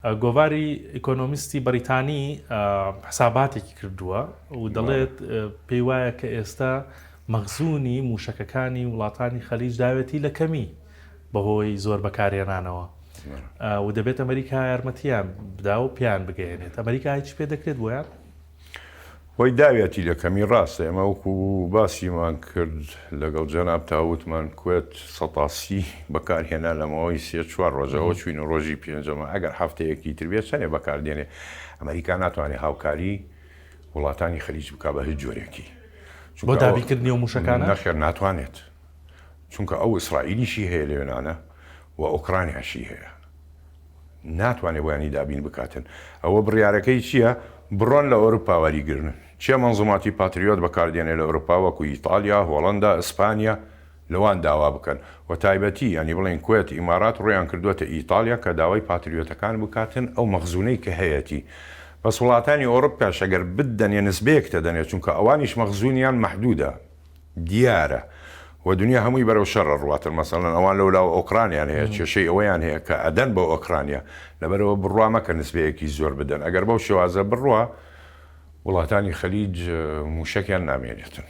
گۆڤاری ئیکۆنۆمیستی بەریتانی حساباتێکی کردووە و دەڵێت پێی وایە کە ئێستا مەخزوونی موشەکەکانی وڵاتانی خەلیج داوێتی لە کەمی بەهۆی زۆر بەکارهێنانەوە و دەبێت ئەمریکا یارمەتیان بدا و پیان بگەێنێت. ئەمریکا هیچ پێ دەکرێت بۆیان؟ وەی داوێتی لە کەمی ڕاستە. ئێمە وەکو باسیمان کرد لەگەڵ جەناب تاوتمان کوێت سەتاسی بەکارهێنا لەمەوەی سێ چوار ڕۆژەوە چوین و ڕۆژی پێنجەمە ئەگەر هەفتەیەکی تربێت چەندێ بەکاردێنێ. ئەمریکا ناتوانێت هاوکاری وڵاتانی خەلیج بکا بە هیچ جۆرێکی بۆ دابیکردنی و موشەکانە نەخێر ناتوانێت، چونکە ئەو ئیسرائیلیشی هەیە لەوێنانە و ئۆکرانیاشی هەیە، ناتوانێت بۆیانی دابین بکاتن. ئەوە بڕیارەکەی چییە؟ بڕۆن لە ئەوروپا وەریگرن. چێ مەنزوماتی پاتریۆت بەکاردێنێ لە ئەوروپا وەکو ئیتالیا، هۆڵەندا، ئیسپانیا لەوان داوا بکەن و تایبەتی ینی بڵێن کوێت ئیمارات ڕویان کردوێتە ئیتالیا کە داوای پاتریۆتەکان بکاتن ئەو مەخزوونەی کە هەیەی. بەس وڵاتانی ئەوروپا ئەگەر بدەنێ نسبەیەک دەدەنێت، چونکە ئەوانیش مەخزوونیان مەحدودە دیارە و دنیا هەمووی بەرەو شەڕە ڕواتر. مەسەڵەن ئەوان لەولاوە ئۆکرانیان هەیە، کێشەی ئەوەیان هەیە کە ئەدەن بۆ ئۆکرانیا، لەبەرەوە بڕوا مەکە نسبەیەکی زۆر بدەن. ئەگەر بەو شێوازە بڕوا وڵاتانی خەلیج موشەکیان نامێنێتن.